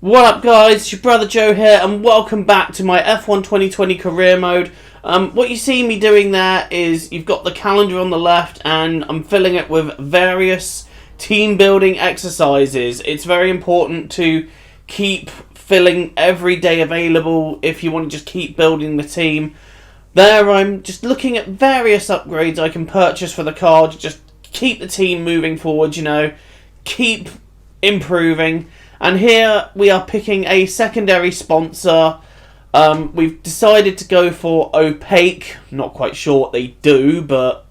What up guys, it's your brother Joe here and welcome back to my F1 2020 career mode. What you see me doing there is you've got the calendar on the left and I'm filling it with various team building exercises. It's very important to keep filling every day available if you want to just keep building the team. There I'm just looking at various upgrades I can purchase for the car to just keep the team moving forward, keep improving. And here we are picking a secondary sponsor. We've decided to go for Opaque. Not quite sure what they do, but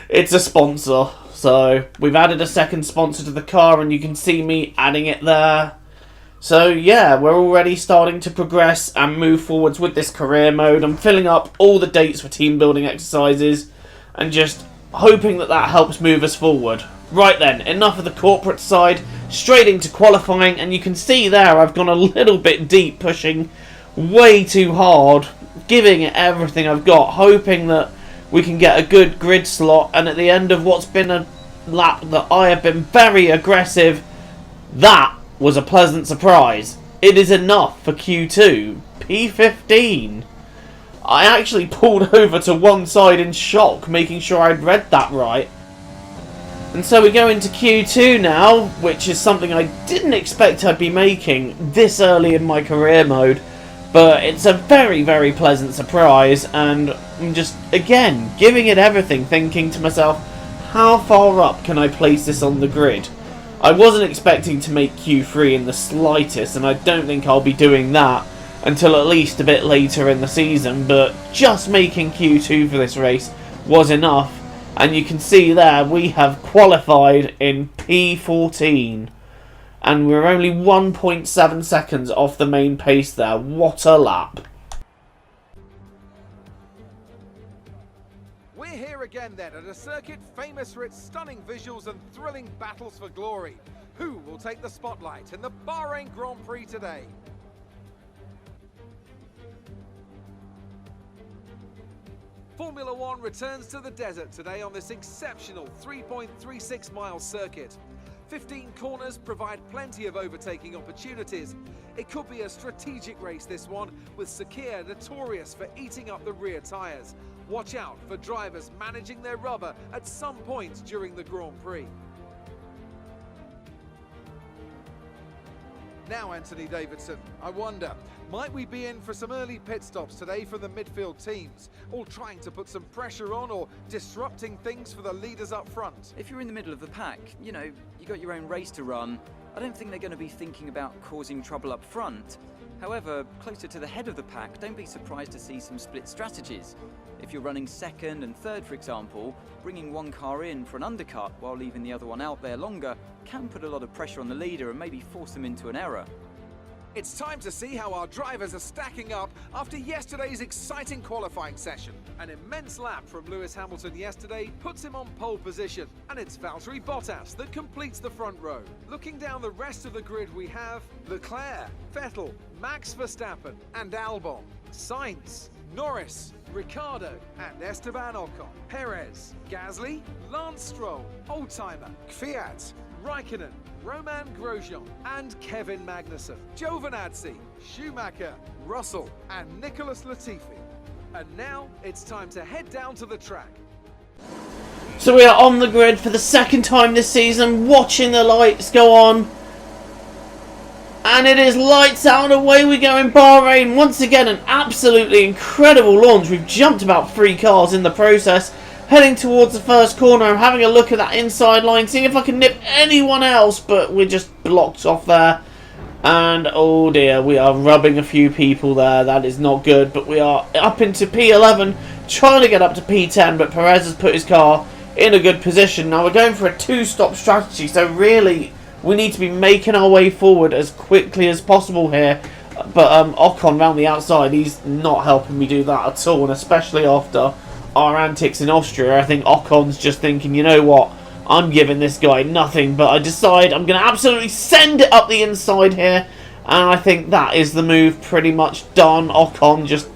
it's a sponsor. So we've added a second sponsor to the car and you can see me adding it there. So yeah, we're already starting to progress and move forwards with this career mode. I'm filling up all the dates for team building exercises and just hoping that helps move us forward. Right then, enough of the corporate side, straight into qualifying, and you can see there I've gone a little bit deep, pushing way too hard, giving it everything I've got, hoping that we can get a good grid slot, and at the end of what's been a lap that I have been very aggressive, that was a pleasant surprise. It is enough for Q2, P15. I actually pulled over to one side in shock, making sure I'd read that right. And so we go into Q2 now, which is something I didn't expect I'd be making this early in my career mode. But it's a very, very pleasant surprise, and I'm just, again, giving it everything, thinking to myself, how far up can I place this on the grid? I wasn't expecting to make Q3 in the slightest, and I don't think I'll be doing that until at least a bit later in the season, but just making Q2 for this race was enough. And you can see there, we have qualified in P14. And we're only 1.7 seconds off the main pace there. What a lap. We're here again then, at a circuit famous for its stunning visuals and thrilling battles for glory. Who will take the spotlight in the Bahrain Grand Prix today? Formula One returns to the desert today on this exceptional 3.36 mile circuit. 15 corners provide plenty of overtaking opportunities. It could be a strategic race, this one, with Sakir notorious for eating up the rear tyres. Watch out for drivers managing their rubber at some point during the Grand Prix. Now, Anthony Davidson, I wonder, might we be in for some early pit stops today from the midfield teams, all trying to put some pressure on or disrupting things for the leaders up front? If you're in the middle of the pack, you got your own race to run. I don't think they're going to be thinking about causing trouble up front. However, closer to the head of the pack, don't be surprised to see some split strategies. If you're running second and third, for example, bringing one car in for an undercut while leaving the other one out there longer can put a lot of pressure on the leader and maybe force them into an error. It's time to see how our drivers are stacking up after yesterday's exciting qualifying session. An immense lap from Lewis Hamilton yesterday puts him on pole position, and it's Valtteri Bottas that completes the front row. Looking down the rest of the grid, we have Leclerc, Vettel, Max Verstappen and Albon, Sainz, Norris, Ricciardo and Esteban Ocon, Perez, Gasly, Lance Stroll, Oldtimer, Kvyat, Raikkonen, Roman Grosjean and Kevin Magnussen, Giovinazzi, Schumacher, Russell and Nicholas Latifi. And now it's time to head down to the track. So we are on the grid for the second time this season, watching the lights go on. And it is lights out and away we go in Bahrain. Once again, an absolutely incredible launch. We've jumped about 3 cars in the process. Heading towards the first corner. I'm having a look at that inside line, seeing if I can nip anyone else, but we're just blocked off there. And oh dear, we are rubbing a few people there. That is not good, but we are up into P11, trying to get up to P10, but Perez has put his car in a good position. Now we're going for a 2-stop strategy, so really we need to be making our way forward as quickly as possible here. But Ocon round the outside, he's not helping me do that at all, and especially after our antics in Austria, I think Ocon's just thinking, you know what, I'm giving this guy nothing, but I decide I'm going to absolutely send it up the inside here, and I think that is the move pretty much done. Ocon just,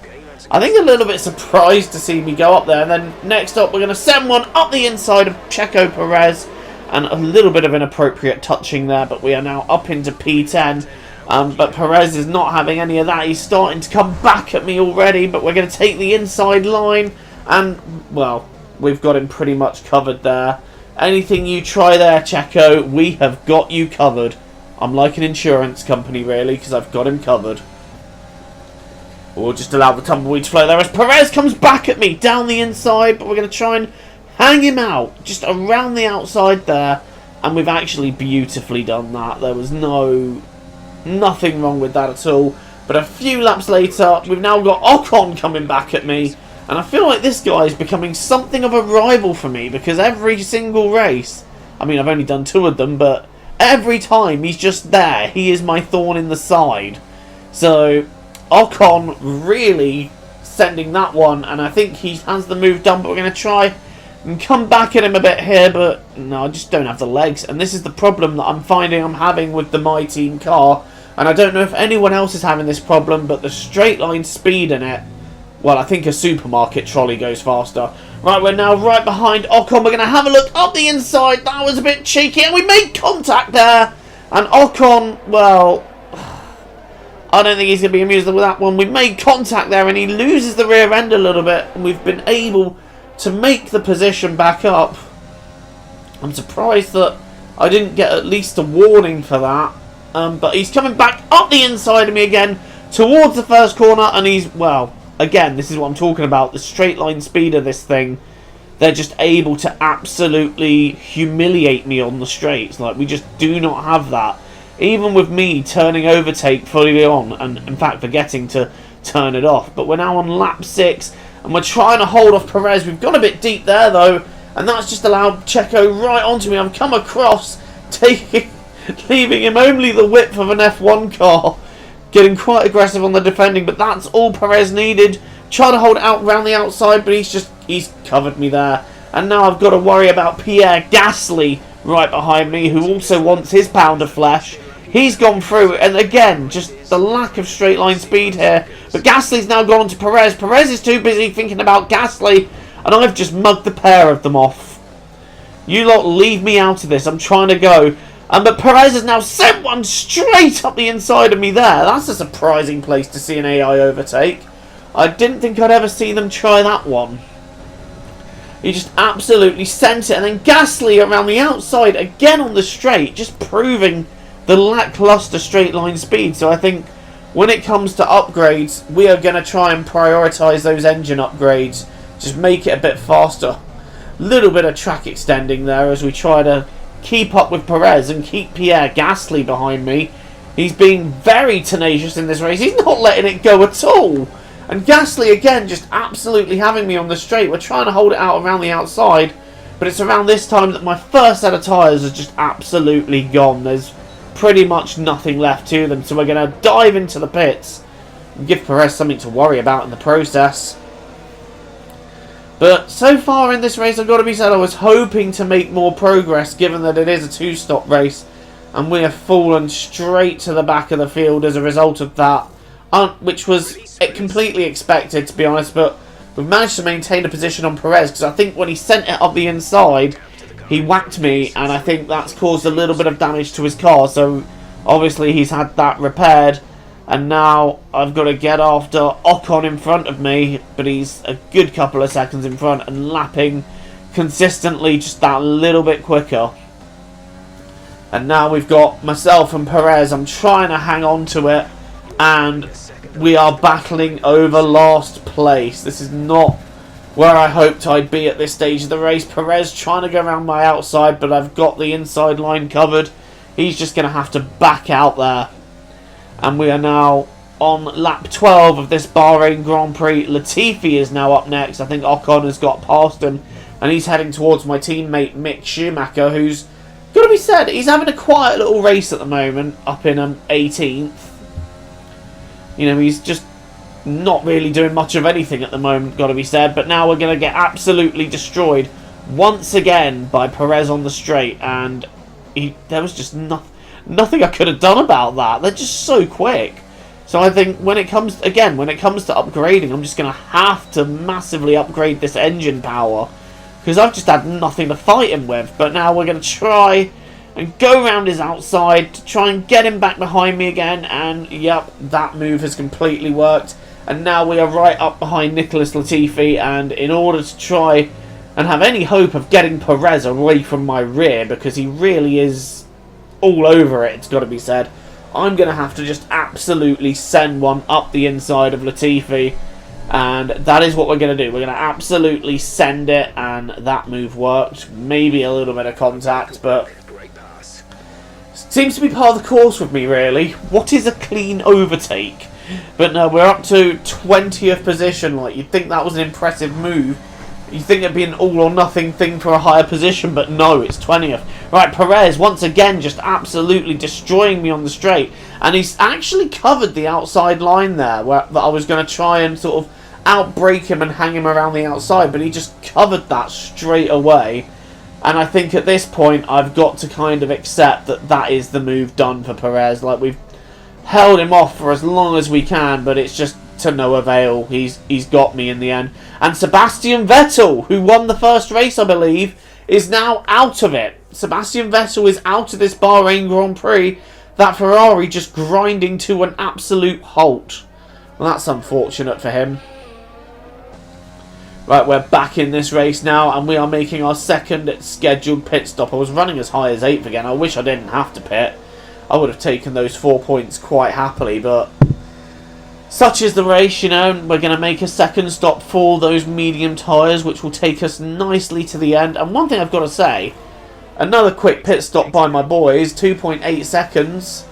I think, a little bit surprised to see me go up there, and then next up we're going to send one up the inside of Checo Perez, and a little bit of inappropriate touching there, but we are now up into P10. But Perez is not having any of that. He's starting to come back at me already, but we're going to take the inside line. And, well, we've got him pretty much covered there. Anything you try there, Checo, we have got you covered. I'm like an insurance company, really, because I've got him covered. We'll just allow the tumbleweed to flow there as Perez comes back at me down the inside, but we're going to try and hang him out just around the outside there. And we've actually beautifully done that. There was nothing wrong with that at all. But a few laps later, we've now got Ocon coming back at me. And I feel like this guy is becoming something of a rival for me, because every single race, I mean, I've only done 2 of them, but every time he's just there. He is my thorn in the side. So Ocon really sending that one, and I think he has the move done, but we're going to try and come back at him a bit here, but no, I just don't have the legs. And this is the problem that I'm finding I'm having with the My Team car, and I don't know if anyone else is having this problem, but the straight line speed in it, well, I think a supermarket trolley goes faster. Right, we're now right behind Ocon. We're going to have a look up the inside. That was a bit cheeky, and we made contact there. And Ocon, well, I don't think he's going to be amused with that one. We made contact there, and he loses the rear end a little bit, and we've been able to make the position back up. I'm surprised that I didn't get at least a warning for that. But he's coming back up the inside of me again towards the first corner, and he's, well, again, this is what I'm talking about, the straight line speed of this thing. They're just able to absolutely humiliate me on the straights. Like, we just do not have that. Even with me turning overtake fully on, and in fact forgetting to turn it off. But we're now on lap 6, and we're trying to hold off Perez. We've gone a bit deep there, though, and that's just allowed Checo right onto me. I've come across, leaving him only the width of an F1 car. Getting quite aggressive on the defending, but that's all Perez needed. Try to hold it out around the outside, but he's covered me there. And now I've got to worry about Pierre Gasly right behind me, who also wants his pound of flesh. He's gone through, and again, just the lack of straight line speed here. But Gasly's now gone on to Perez. Perez is too busy thinking about Gasly, and I've just mugged the pair of them off. You lot leave me out of this. I'm trying to go. But Perez has now sent one straight up the inside of me there. That's a surprising place to see an AI overtake. I didn't think I'd ever see them try that one. He just absolutely sent it. And then Gasly around the outside again on the straight, just proving the lackluster straight line speed. So I think when it comes to upgrades, we are going to try and prioritise those engine upgrades. Just make it a bit faster. Little bit of track extending there as we try to keep up with Perez and keep Pierre Gasly behind me. He's being very tenacious in this race. He's not letting it go at all. And Gasly again just absolutely having me on the straight. We're trying to hold it out around the outside, but it's around this time that my first set of tyres is just absolutely gone. There's pretty much nothing left to them, so we're going to dive into the pits and give Perez something to worry about in the process. But so far in this race, I've got to be said, I was hoping to make more progress, given that it is a 2-stop race, and we have fallen straight to the back of the field as a result of that, which was completely expected, to be honest. But we've managed to maintain a position on Perez, because I think when he sent it up the inside, he whacked me, and I think that's caused a little bit of damage to his car. So obviously he's had that repaired. And now I've got to get after Ocon in front of me, but he's a good couple of seconds in front and lapping consistently just that little bit quicker. And now we've got myself and Perez. I'm trying to hang on to it, and we are battling over last place. This is not where I hoped I'd be at this stage of the race. Perez trying to go around my outside, but I've got the inside line covered. He's just going to have to back out there. And we are now on lap 12 of this Bahrain Grand Prix. Latifi is now up next. I think Ocon has got past him, and he's heading towards my teammate Mick Schumacher, who's, got to be said, he's having a quiet little race at the moment, up in 18th. You know, he's just not really doing much of anything at the moment, got to be said. But now we're going to get absolutely destroyed once again by Perez on the straight, and there was just nothing I could have done about that. They're just so quick. So I think when it comes to upgrading, I'm just going to have to massively upgrade this engine power, because I've just had nothing to fight him with. But now we're going to try and go round his outside to try and get him back behind me again, and yep, that move has completely worked. And now we are right up behind Nicholas Latifi, and in order to try and have any hope of getting Perez away from my rear, because he really is all over it, it's got to be said, I'm going to have to just absolutely send one up the inside of Latifi, and that is what we're going to do. We're going to absolutely send it, and that move worked. Maybe a little bit of contact, but seems to be part of the course with me, really. What is a clean overtake? But no, we're up to 20th position. Like, you'd think that was an impressive move. You'd think it'd be an all or nothing thing for a higher position, but no, it's 20th. Right, Perez once again just absolutely destroying me on the straight, and he's actually covered the outside line there, where that I was going to try and sort of outbrake him and hang him around the outside, but he just covered that straight away. And I think at this point I've got to kind of accept that that is the move done for Perez. Like, we've held him off for as long as we can, but it's just to no avail. He's got me in the end. And Sebastian Vettel, who won the first race, I believe, is now out of it. Sebastian Vettel is out of this Bahrain Grand Prix. That Ferrari just grinding to an absolute halt. Well, that's unfortunate for him. Right, we're back in this race now, and we are making our second scheduled pit stop. I was running as high as 8th again. I wish I didn't have to pit. I would have taken those 4 points quite happily, but such is the race, you know. We're going to make a second stop for those medium tyres, which will take us nicely to the end. And one thing I've got to say, another quick pit stop by my boys, 2.8 seconds.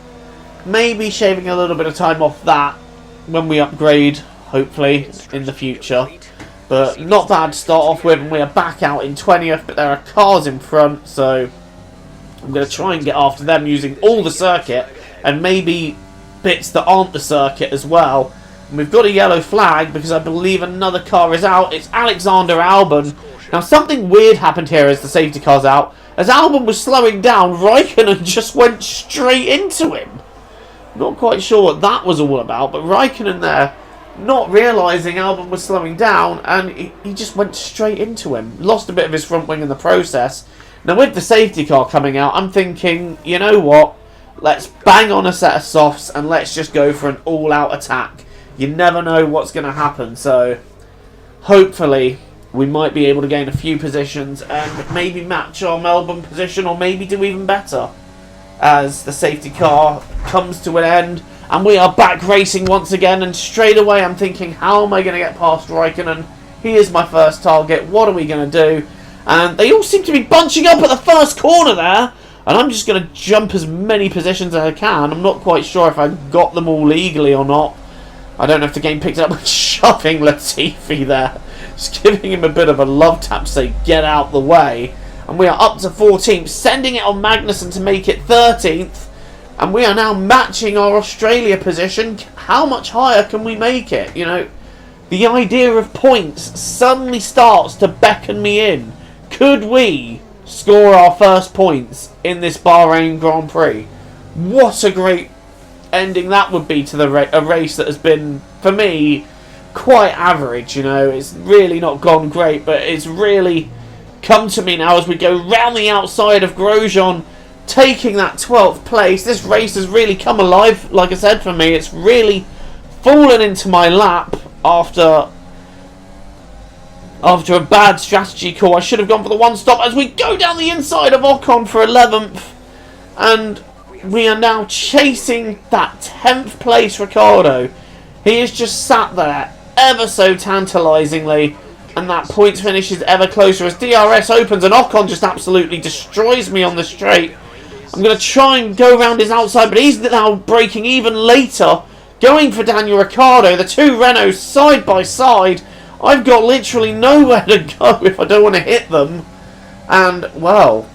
Maybe shaving a little bit of time off that when we upgrade, hopefully, in the future. But not bad to start off with, and we are back out in 20th, but there are cars in front, so I'm going to try and get after them using all the circuit, and maybe bits that aren't the circuit as well. And we've got a yellow flag, because I believe another car is out. It's Alexander Albon. Now, something weird happened here as the safety car's out. As Albon was slowing down, Raikkonen just went straight into him. Not quite sure what that was all about, but Raikkonen there, not realising Albon was slowing down, and he just went straight into him. Lost a bit of his front wing in the process. Now, with the safety car coming out, I'm thinking, you know what? Let's bang on a set of softs, and let's just go for an all-out attack. You never know what's going to happen, so hopefully we might be able to gain a few positions and maybe match our Melbourne position, or maybe do even better as the safety car comes to an end. And we are back racing once again, and straight away I'm thinking, how am I going to get past Raikkonen? He is my first target. What are we going to do? And they all seem to be bunching up at the first corner there, and I'm just going to jump as many positions as I can. I'm not quite sure if I got them all legally or not. I don't know if the game picked it up with shoving Latifi there. Just giving him a bit of a love tap to say, get out the way. And we are up to 14th, sending it on Magnussen to make it 13th. And we are now matching our Australia position. How much higher can we make it? You know, the idea of points suddenly starts to beckon me in. Could we score our first points in this Bahrain Grand Prix? What a great ending that would be to a race that has been, for me, quite average. You know, it's really not gone great, but it's really come to me now as we go round the outside of Grosjean, taking that 12th place. This race has really come alive, like I said, for me. It's really fallen into my lap after a bad strategy call. I should have gone for the one stop as we go down the inside of Ocon for 11th. And we are now chasing that 10th place Ricciardo. He is just sat there ever so tantalisingly, and that points finish is ever closer as DRS opens and Ocon just absolutely destroys me on the straight. I'm going to try and go around his outside, but he's now braking even later, going for Daniel Ricciardo. The two Renaults side by side. I've got literally nowhere to go if I don't want to hit them. And, well,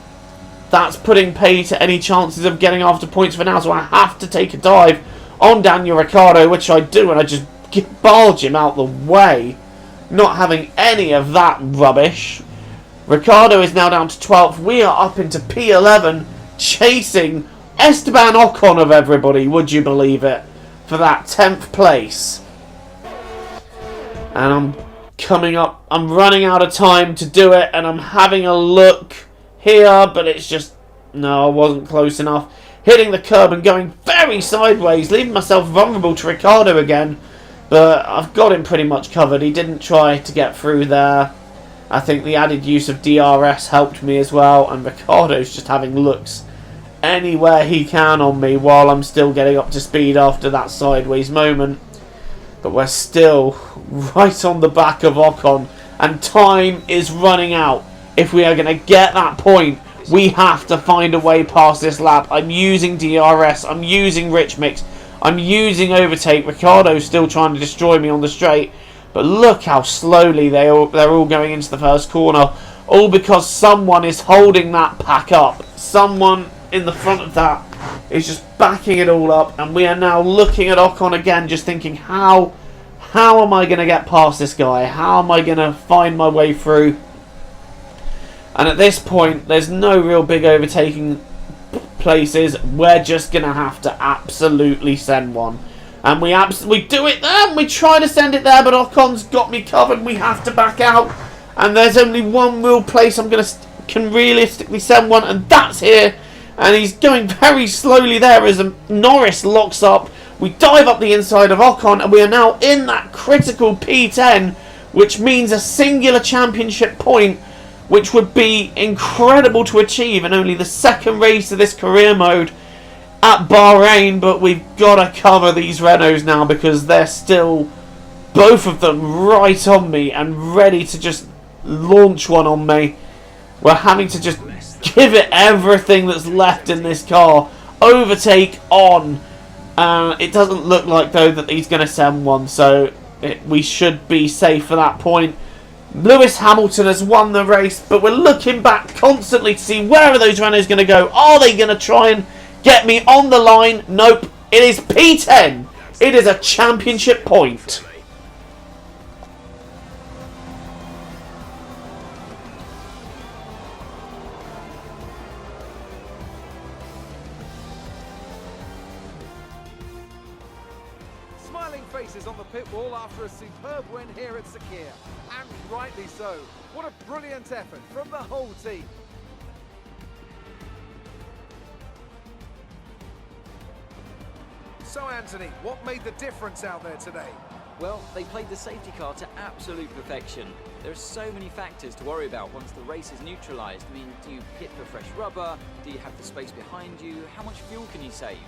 that's putting pay to any chances of getting after points for now, so I have to take a dive on Daniel Ricciardo, which I do, and I just barge him out the way, not having any of that rubbish. Ricciardo is now down to 12th. We are up into P11, chasing Esteban Ocon of everybody, would you believe it, for that 10th place. And I'm coming up, I'm running out of time to do it, and I'm having a look here, but it's just No, I wasn't close enough. Hitting the curb and going very sideways, leaving myself vulnerable to Ricciardo again. But I've got him pretty much covered. He didn't try to get through there. I think the added use of DRS helped me as well. And Ricciardo's just having looks anywhere he can on me while I'm still getting up to speed after that sideways moment. But we're still right on the back of Ocon. And time is running out. If we are going to get that point, we have to find a way past this lap. I'm using DRS. I'm using Rich Mix. I'm using overtake. Ricciardo's still trying to destroy me on the straight. But look how slowly they're all going into the first corner. All because someone is holding that pack up. Someone in the front of that is just backing it all up. And we are now looking at Ocon again, just thinking, how am I going to get past this guy? How am I going to find my way through? And at this point, there's no real big overtaking places. We're just going to have to absolutely send one. And we do it there, and we try to send it there, but Ocon's got me covered. We have to back out. And there's only one real place can realistically send one, and that's here. And he's going very slowly there as Norris locks up. We dive up the inside of Ocon, and we are now in that critical P10, which means a singular championship point, which would be incredible to achieve in only the second race of this career mode at Bahrain. But we've got to cover these Renaults now because they're still, both of them, right on me and ready to just launch one on me. We're having to just give it everything that's left in this car. Overtake on. It doesn't look like, though, that he's going to send one, so we should be safe for that point. Lewis Hamilton has won the race, but we're looking back constantly to see where are those Renaults going to go. Are they going to try and get me on the line? Nope. It is P10. It is a championship point. Smiling faces on the pit wall after a superb win here at Sakir. And rightly so. What a brilliant effort from the whole team. So Anthony, what made the difference out there today? Well, they played the safety car to absolute perfection. There are so many factors to worry about once the race is neutralised. I mean, do you pit for fresh rubber? Do you have the space behind you? How much fuel can you save?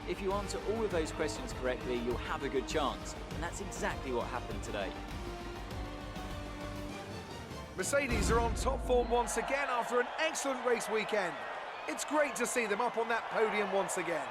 If you answer all of those questions correctly, you'll have a good chance. And that's exactly what happened today. Mercedes are on top form once again after an excellent race weekend. It's great to see them up on that podium once again.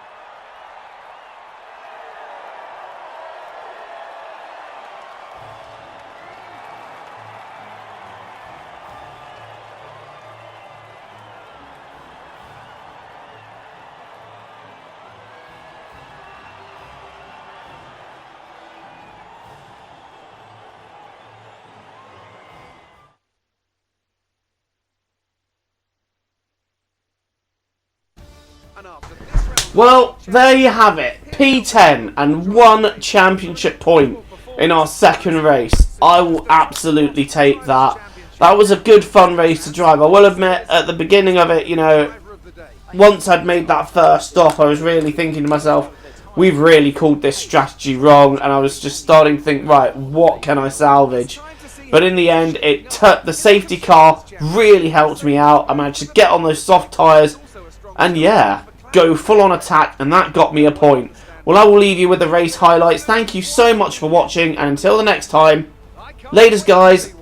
Well, there you have it. P10 and 1 championship point in our second race. I will absolutely take that. That was a good fun race to drive. I will admit, at the beginning of it, you know, once I'd made that first stop, I was really thinking to myself, we've really called this strategy wrong. And I was just starting to think, right, what can I salvage? But in the end, the safety car really helped me out. I managed to get on those soft tyres. And yeah, go full on attack, and that got me a point. Well, I will leave you with the race highlights. Thank you so much for watching, and until the next time, laters guys.